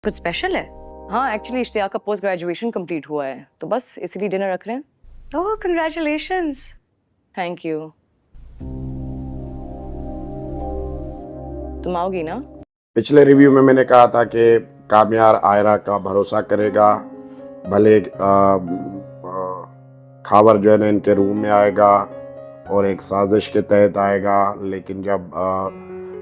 कुछ स्पेशल है? हाँ, एक्चुअली इश्तियाक का पोस्ट ग्रेजुएशन कंप्लीट हुआ है, तो बस इसीलिए डिनर रख रहे हैं। ओह कंग्रेचुलेशंस। Thank you. तुम आओगी ना? पिछले रिव्यू में मैंने कहा था कि कामयार आयरा का भरोसा करेगा, भले खावर जो है ना इनके रूम में आएगा और एक साजिश के तहत आएगा, लेकिन जब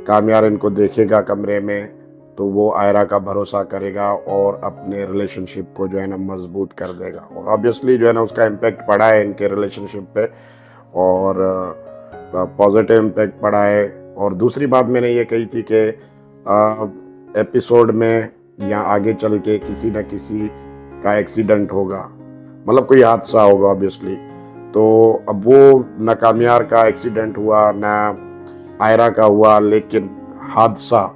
कामयार इनको देखेगा कमरे में तो वो आयरा का भरोसा करेगा और अपने रिलेशनशिप को जो है ना मजबूत कर देगा। और ऑब्वियसली जो है ना उसका इम्पेक्ट पड़ा है इनके रिलेशनशिप पे और पॉजिटिव इम्पेक्ट पड़ा है। और दूसरी बात मैंने ये कही थी कि एपिसोड में या आगे चल के किसी न किसी का एक्सीडेंट होगा, मतलब कोई हादसा होगा ऑब्वियसली। तो अब वो न कामयार का एक्सीडेंट हुआ न आयरा का हुआ, लेकिन हादसा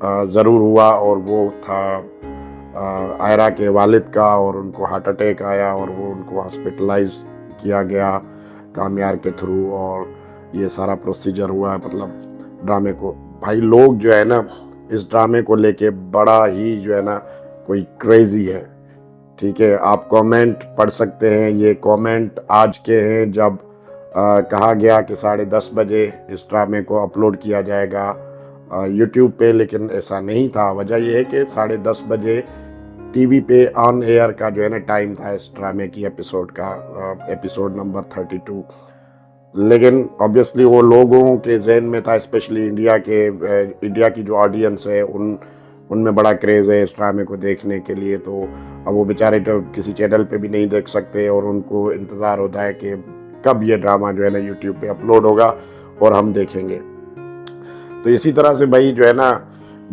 ज़रूर हुआ और वो था आयरा के वालिद का, और उनको हार्ट अटैक आया और वो उनको हॉस्पिटलाइज किया गया कामयार के थ्रू, और ये सारा प्रोसीजर हुआ है। मतलब ड्रामे को भाई लोग जो है ना इस ड्रामे को लेके बड़ा ही जो है ना कोई क्रेजी है। ठीक है, आप कमेंट पढ़ सकते हैं, ये कमेंट आज के हैं जब कहा गया कि 10:30 बजे इस ड्रामे को अपलोड किया जाएगा यूट्यूब पे, लेकिन ऐसा नहीं था। वजह यह है कि 10:30 बजे टीवी पे ऑन एयर का जो है ना टाइम था इस ड्रामे की एपिसोड का, एपिसोड नंबर 32। लेकिन ऑब्वियसली वो लोगों के जहन में था, स्पेशली इंडिया की जो ऑडियंस है उनमें बड़ा क्रेज़ है इस ड्रामे को देखने के लिए। तो अब वो बेचारे तो किसी चैनल पे भी नहीं देख सकते और उनको इंतज़ार होता है कि कब ये ड्रामा जो है ना यूट्यूब पे अपलोड होगा और हम देखेंगे। तो इसी तरह से भाई जो है ना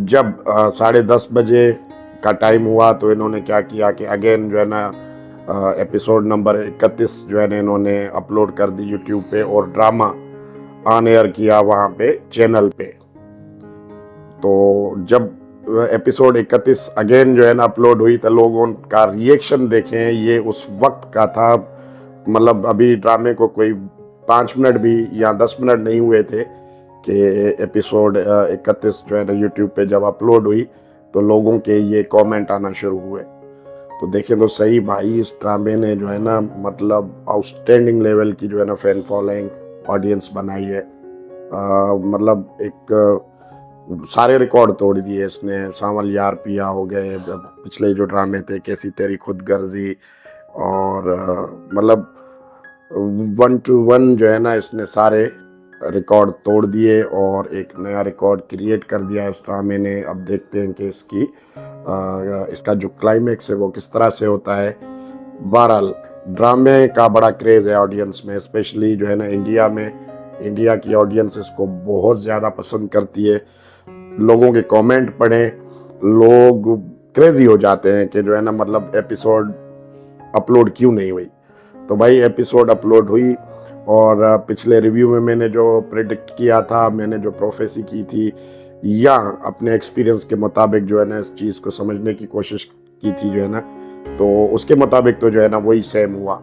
जब 10:30 बजे का टाइम हुआ तो इन्होंने क्या किया कि अगेन जो है ना एपिसोड नंबर 31 जो है ना इन्होंने अपलोड कर दी यूट्यूब पे और ड्रामा ऑन एयर किया वहाँ पे चैनल पे। तो जब एपिसोड 31 अगेन जो है ना अपलोड हुई तो लोगों का रिएक्शन देखें, ये उस वक्त का था, मतलब अभी ड्रामे को कोई 5 मिनट भी या 10 मिनट नहीं हुए थे कि एपिसोड 31 जो है ना यूट्यूब पे जब अपलोड हुई तो लोगों के ये कमेंट आना शुरू हुए। तो देखें तो सही भाई इस ड्रामे ने जो है ना मतलब आउटस्टैंडिंग लेवल की जो है ना फैन फॉलोइंग ऑडियंस बनाई है। मतलब एक सारे रिकॉर्ड तोड़ दिए इसने। सावल यार पिया हो गए, पिछले जो ड्रामे थे कैसी तेरी खुदगर्जी, और मतलब 1 to 1 जो है ना इसने सारे रिकॉर्ड तोड़ दिए और एक नया रिकॉर्ड क्रिएट कर दिया इस ड्रामे ने। अब देखते हैं कि इसका जो क्लाइमेक्स है वो किस तरह से होता है। बहरहाल ड्रामे का बड़ा क्रेज़ है ऑडियंस में, स्पेशली जो है ना इंडिया की ऑडियंस इसको बहुत ज़्यादा पसंद करती है। लोगों के कमेंट पढ़ें, लोग क्रेजी हो जाते हैं कि जो है ना मतलब एपिसोड अपलोड क्यों नहीं हुई। तो भाई एपिसोड अपलोड हुई और पिछले रिव्यू में मैंने जो प्रेडिक्ट किया था, मैंने जो प्रोफेसी की थी या अपने एक्सपीरियंस के मुताबिक जो है ना इस चीज़ को समझने की कोशिश की थी जो है ना, तो उसके मुताबिक तो जो है ना वही सेम हुआ।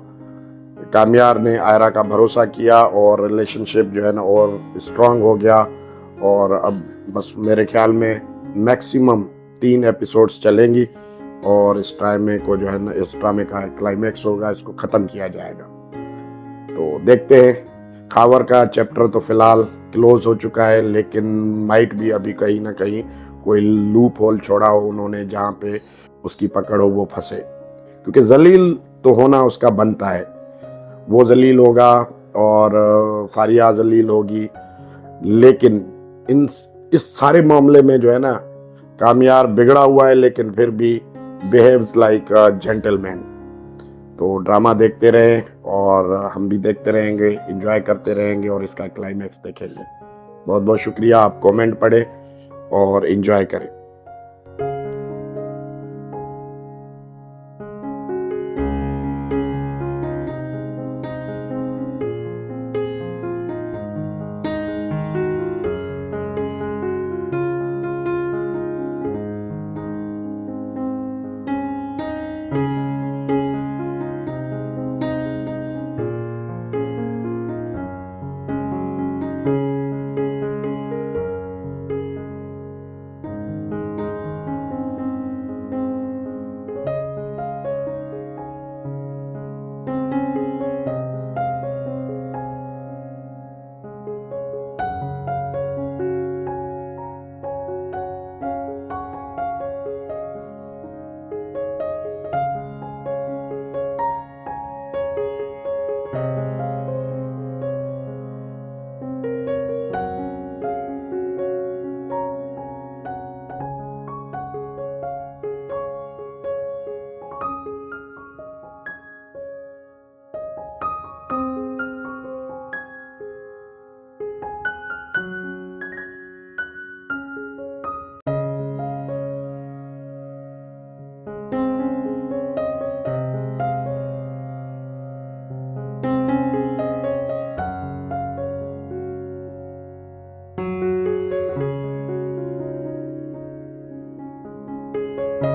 कामयार ने आयरा का भरोसा किया और रिलेशनशिप जो है ना और स्ट्रांग हो गया। और अब बस मेरे ख्याल में मैक्सिमम 3 एपिसोड्स चलेंगी और इस ड्रामे को जो है ना इस ड्रामे का क्लाइमेक्स होगा, इसको ख़त्म किया जाएगा। तो देखते हैं। खावर का चैप्टर तो फिलहाल क्लोज हो चुका है, लेकिन माइट भी अभी कहीं ना कहीं कोई लूप होल छोड़ा हो उन्होंने जहाँ पे उसकी पकड़ हो वो फंसे, क्योंकि जलील तो होना उसका बनता है। वो जलील होगा और फारिया जलील होगी, लेकिन इस सारे मामले में जो है ना कामयार बिगड़ा हुआ है लेकिन फिर भी बिहेव्स लाइक अ जेंटलमैन। तो ड्रामा देखते रहें और हम भी देखते रहेंगे, एंजॉय करते रहेंगे और इसका क्लाइमेक्स देखेंगे। बहुत बहुत शुक्रिया, आप कमेंट पढ़ें और एंजॉय करें। है।